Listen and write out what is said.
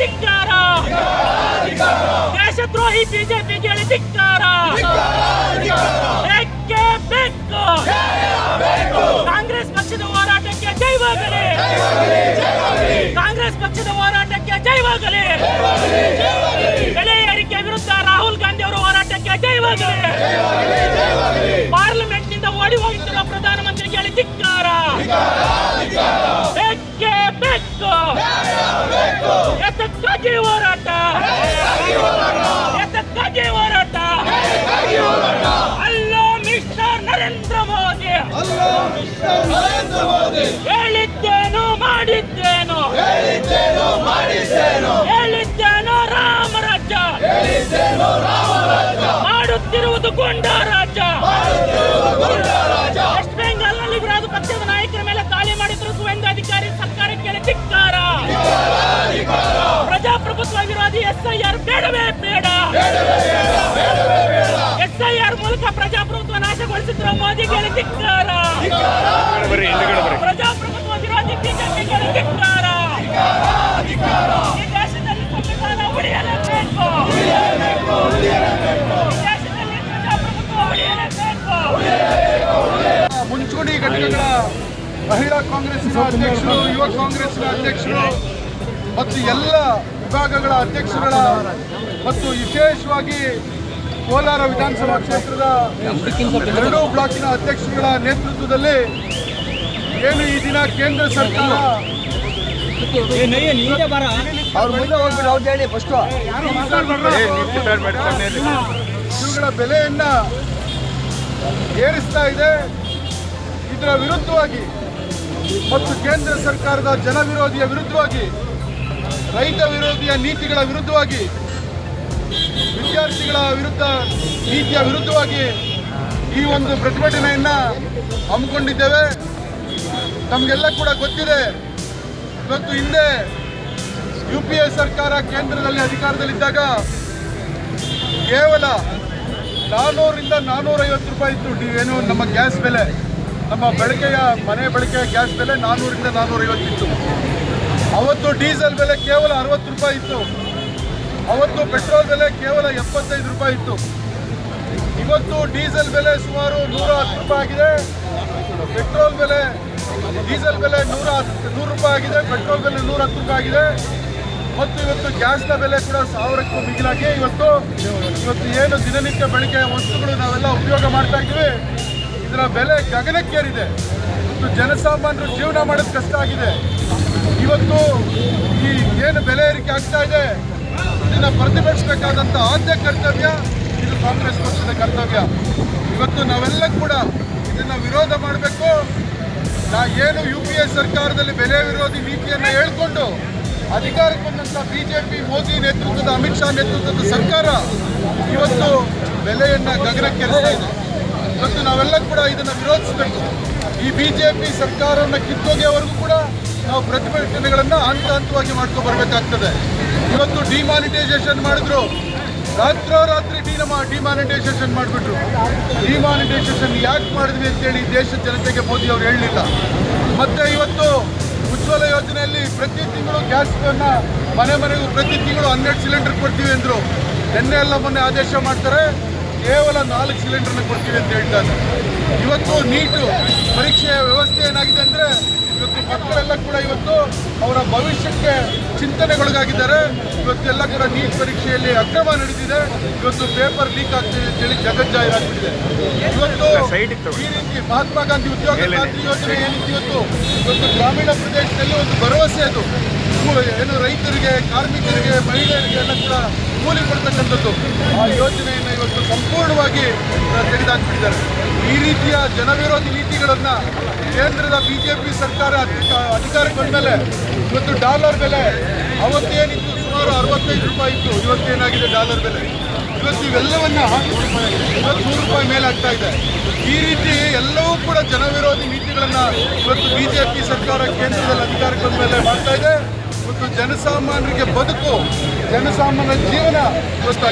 ಧಿಕ್ಕಾರ, ದೇಶದ್ರೋಹಿ ಬಿಜೆಪಿಗೆ ಧಿಕ್ಕಾರ. ಬೇಕೇ ಬೇಕು ಕಾಂಗ್ರೆಸ್ ಪಕ್ಷದ ಹೋರಾಟಕ್ಕೆ ಜೈವಾಗಲಿ, ಕಾಂಗ್ರೆಸ್ ಪಕ್ಷದ ಹೋರಾಟಕ್ಕೆ ಜೈವಾಗಲಿ. ಬೆಲೆ ಏರಿಕೆ ವಿರುದ್ಧ ರಾಹುಲ್ ಗಾಂಧಿ ಅವರ ಹೋರಾಟಕ್ಕೆ ಜೈವಾಗಲಿ. ಪಾರ್ಲಿಮೆಂಟ್ ನಿಂದ ಓಡಿ ಹೋಗುತ್ತಿರುವ ಪ್ರಧಾನಮಂತ್ರಿಗೆ ಧಿಕ್ಕಾರ. ಬೇಕೇ ಬೇಕು ಎತ್ತಕ್ಕಾಗಿ ಹೋರಾಟ, ಎತ್ತಕ್ಕಾಗಿ ಹೋರಾಟ. ಅಲ್ಲೋ ಮಿಸ್ಟರ್ ನರೇಂದ್ರ ಮೋದಿ, ಹೇಳಿದ್ದೇನು ಮಾಡಿದ್ದೇನು, ಹೇಳಿದ್ದೇನು ರಾಮರಾಜ್ಯ, ಮಾಡುತ್ತಿರುವುದು ಗುಂಡಾ ರಾಜ್ಯ. ವೆಸ್ಟ್ ಬೆಂಗಾಲ್ನಲ್ಲಿ ವಿರೋಧ ಪಕ್ಷದ ನಾಯಕರ ಮೇಲೆ ದಾಳಿ ಮಾಡಿದ್ರು ಸುವೇಂದ್ರ ಅಧಿಕಾರಿ ಸರ್ಕಾರಕ್ಕೆ ಧಿಕ್ಕಾರ. ಪ್ರಜಾಪ್ರಭುತ್ವ ವಿರೋಧಿ SIR ಬೇಡವೇ ಬೇಡ. SIR ಮೂಲಕ ಪ್ರಜಾಪ್ರಭುತ್ವ ನಾಶಗೊಳಿಸಿದ್ರು ಮೋದಿಗೆ ಧಿಕ್ಕಾರ. ಪ್ರಜಾಪ್ರಭುತ್ವ ವಿರೋಧಿ ಬಿಜೆಪಿಗೆ ಧಿಕ್ಕಾರ. ಈ ದೇಶದಲ್ಲಿ ಸಂವಿಧಾನ ಉಳಿಯಲೇಬೇಕು, ದೇಶದಲ್ಲಿ ಪ್ರಜಾಪ್ರಭುತ್ವ ಉಳಿಯಲೇಬೇಕು. ಮುಂಚೂಣಿ ಘಟಕಗಳ ಮಹಿಳಾ ಕಾಂಗ್ರೆಸ್ಸಿನ ಅಧ್ಯಕ್ಷರು, ಯುವ ಕಾಂಗ್ರೆಸ್ಸಿನ ಅಧ್ಯಕ್ಷರು ಮತ್ತು ಎಲ್ಲ ವಿಭಾಗಗಳ ಅಧ್ಯಕ್ಷರುಗಳ ಮತ್ತು ವಿಶೇಷವಾಗಿ ಕೋಲಾರ ವಿಧಾನಸಭಾ ಕ್ಷೇತ್ರದ ಎರಡೂ ಬ್ಲಾಕಿನ ಅಧ್ಯಕ್ಷರುಗಳ ನೇತೃತ್ವದಲ್ಲಿ ಏನು ಈ ದಿನ ಕೇಂದ್ರ ಸರ್ಕಾರ ಇವುಗಳ ಬೆಲೆಯನ್ನ ಏರಿಸ್ತಾ ಇದೆ. ಇದರ ವಿರುದ್ಧವಾಗಿ ಮತ್ತು ಕೇಂದ್ರ ಸರ್ಕಾರದ ಜನ ವಿರೋಧಿಯ ವಿರುದ್ಧವಾಗಿ, ರೈತ ವಿರೋಧಿಯ ನೀತಿಗಳ ವಿರುದ್ಧವಾಗಿ, ವಿದ್ಯಾರ್ಥಿಗಳ ವಿರುದ್ಧ ನೀತಿಯ ವಿರುದ್ಧವಾಗಿ ಈ ಒಂದು ಪ್ರತಿಭಟನೆಯನ್ನ ಹಮ್ಮಿಕೊಂಡಿದ್ದೇವೆ. ನಮಗೆಲ್ಲ ಕೂಡ ಗೊತ್ತಿದೆ, ಇವತ್ತು ಹಿಂದೆ UPA ಸರ್ಕಾರ ಕೇಂದ್ರದಲ್ಲಿ ಅಧಿಕಾರದಲ್ಲಿದ್ದಾಗ ಕೇವಲ 400ರಿಂದ 450 ರೂಪಾಯಿ ಇತ್ತು ಏನು ನಮ್ಮ ಗ್ಯಾಸ್ ಬೆಲೆ, ನಮ್ಮ ಬಳಕೆಯ ಮನೆ ಬಳಕೆಯ ಗ್ಯಾಸ್ ಬೆಲೆ 400ರಿಂದ 450 ಇತ್ತು. ಅವತ್ತು ಡೀಸೆಲ್ ಬೆಲೆ ಕೇವಲ 60 ರೂಪಾಯಿ ಇತ್ತು. ಅವತ್ತು ಪೆಟ್ರೋಲ್ ಬೆಲೆ ಕೇವಲ 75 ರೂಪಾಯಿ ಇತ್ತು. ಇವತ್ತು ಡೀಸೆಲ್ ಬೆಲೆ ಸುಮಾರು 110 ರೂಪಾಯಿ ಆಗಿದೆ. ಪೆಟ್ರೋಲ್ ಬೆಲೆ, ಡೀಸೆಲ್ ಬೆಲೆ 100 ರೂಪಾಯಿ ಆಗಿದೆ. ಪೆಟ್ರೋಲ್ ಬೆಲೆ 110 ರೂಪಾಯಿ ಆಗಿದೆ. ಮತ್ತು ಇವತ್ತು ಗ್ಯಾಸ್ನ ಬೆಲೆ ಕೂಡ 1000ಕ್ಕೂ ಮಿಗಿಲಾಗಿ ಇವತ್ತು ಏನು ದಿನನಿತ್ಯ ಬಳಕೆಯ ವಸ್ತುಗಳು ನಾವೆಲ್ಲ ಉಪಯೋಗ ಮಾಡ್ತಾ ಇದ್ದೀವಿ, ಇದರ ಬೆಲೆ ಗಗನಕ್ಕೇರಿದೆ. ಇವತ್ತು ಜನಸಾಮಾನ್ಯರು ಜೀವನ ಮಾಡೋದು ಕಷ್ಟ ಆಗಿದೆ. ಇವತ್ತು ಈ ಏನು ಬೆಲೆ ಏರಿಕೆ ಆಗ್ತಾ ಇದೆ, ಇದನ್ನು ಪ್ರತಿಭಟಿಸಬೇಕಾದಂಥ ಆದ್ಯ ಕರ್ತವ್ಯ ಇದು ಕಾಂಗ್ರೆಸ್ ಪಕ್ಷದ ಕರ್ತವ್ಯ. ಇವತ್ತು ನಾವೆಲ್ಲ ಕೂಡ ಇದನ್ನು ವಿರೋಧ ಮಾಡಬೇಕು. ಏನು UPA ಸರ್ಕಾರದಲ್ಲಿ ಬೆಲೆ ವಿರೋಧಿ ನೀತಿಯನ್ನು ಹೇಳ್ಕೊಂಡು ಅಧಿಕಾರಕ್ಕೆ ಬಂದಂಥ BJP ಮೋದಿ ನೇತೃತ್ವದ, ಅಮಿತ್ ಶಾ ನೇತೃತ್ವದ ಸರ್ಕಾರ ಇವತ್ತು ಬೆಲೆಯನ್ನು ಗಗನಕ್ಕೇರಿಸ್ತಾ ಇದೆ. ಇವತ್ತು ನಾವೆಲ್ಲ ಕೂಡ ಇದನ್ನು ವಿರೋಧಿಸಬೇಕು. ಈ BJP ಸರ್ಕಾರವನ್ನು ಕಿತ್ತೊಗೆಯವರೆಗೂ ಕೂಡ ನಾವು ಪ್ರತಿಭಟನೆಗಳನ್ನು ಹಂತವಾಗಿ ಮಾಡ್ಕೊಂಡು ಬರಬೇಕಾಗ್ತದೆ. ಇವತ್ತು ಡಿಮಾನಿಟೈಸೇಷನ್ ಮಾಡಿದ್ರು, ರಾತ್ರೋರಾತ್ರಿ ಡಿಮಾನಿಟೈಸೇಷನ್ ಮಾಡಿಬಿಟ್ರು. ಡಿಮಾನಿಟೈಸೇಷನ್ ಯಾಕೆ ಮಾಡಿದ್ವಿ ಅಂತೇಳಿ ದೇಶದ ಜನತೆಗೆ ಮೋದಿ ಅವರು ಹೇಳಲಿಲ್ಲ. ಮತ್ತು ಇವತ್ತು ಉಜ್ವಲ ಯೋಜನೆಯಲ್ಲಿ ಪ್ರತಿ ತಿಂಗಳು ಗ್ಯಾಸನ್ನು ಮನೆ ಮನೆಗೂ ಪ್ರತಿ ತಿಂಗಳು 12 ಸಿಲಿಂಡರ್ ಕೊಡ್ತೀವಿ ಅಂದರು. ನಿನ್ನೆ ಎಲ್ಲ ಮೊನ್ನೆ ಆದೇಶ ಮಾಡ್ತಾರೆ, ಕೇವಲ 4 ಸಿಲಿಂಡರ್ನ ಕೊಡ್ತೀವಿ ಅಂತ ಹೇಳ್ತಾರೆ. ಇವತ್ತು ನೀಟು ಪರೀಕ್ಷೆಯ ವ್ಯವಸ್ಥೆ ಏನಾಗಿದೆ ಅಂದರೆ, ಇವತ್ತು ಮಕ್ಕಳೆಲ್ಲ ಕೂಡ ಇವತ್ತು ಅವರ ಭವಿಷ್ಯಕ್ಕೆ ಚಿಂತನೆಗೊಳಗಾಗಿದ್ದಾರೆ. ಇವತ್ತೆಲ್ಲ ಕೂಡ ನೀಟ್ ಪರೀಕ್ಷೆಯಲ್ಲಿ ಅಕ್ರಮ ನಡೆದಿದೆ. ಇವತ್ತು ಪೇಪರ್ ಲೀಕ್ ಆಗ್ತಿದೆ ಅಂತೇಳಿ ಜಗಜ್ಜಾಹೀರಾಗ್ತಿದೆ. ಇವತ್ತು ಈ ರೀತಿ ಮಹಾತ್ಮ ಗಾಂಧಿ ಉದ್ಯೋಗ ಖಾತ್ರಿ ಯೋಜನೆ ಏನಿತ್ತು, ಇವತ್ತು ಗ್ರಾಮೀಣ ಪ್ರದೇಶದಲ್ಲಿ ಒಂದು ಭರವಸೆ ಅದು ಏನು ರೈತರಿಗೆ, ಕಾರ್ಮಿಕರಿಗೆ, ಮಹಿಳೆಯರಿಗೆ ಎಲ್ಲ ಕೂಡ ಕೂಲಿ ಕೊಡ್ತಕ್ಕಂಥದ್ದು. ಆ ಯೋಜನೆಯನ್ನು ಇವತ್ತು ಸಂಪೂರ್ಣವಾಗಿ ತೆಗೆದುಹಾಕಿಬಿಟ್ಟಿದ್ದಾರೆ. ಈ ರೀತಿಯ ಜನವಿರೋಧಿ ನೀತಿಗಳನ್ನು ಕೇಂದ್ರದ BJP ಸರ್ಕಾರ ಅಧಿಕಾರಕ್ಕೆ ಬಂದಮೇಲೆ ಇವತ್ತು ಡಾಲರ್ ಬೆಲೆ ಅವತ್ತೇನಿತ್ತು ಸುಮಾರು 65 ರೂಪಾಯಿ ಇತ್ತು, ಇವತ್ತೇನಾಗಿದೆ ಡಾಲರ್ ಬೆಲೆ? ಇವತ್ತು ಇವೆಲ್ಲವನ್ನ 100 ರೂಪಾಯಿ ಮೇಲೆ ಆಗ್ತಾ ಇದೆ. ಈ ರೀತಿ ಎಲ್ಲವೂ ಕೂಡ ಜನವಿರೋಧಿ ನೀತಿಗಳನ್ನು ಇವತ್ತು BJP ಸರ್ಕಾರ ಕೇಂದ್ರದಲ್ಲಿ ಅಧಿಕಾರಕ್ಕೆ ಬಂದ ಮೇಲೆ ಮಾಡ್ತಾ ಇದೆ. ಇವತ್ತು ಜನಸಾಮಾನ್ಯರಿಗೆ ಬದುಕು, ಜನಸಾಮಾನ್ಯರ ಜೀವನ ಇವತ್ತು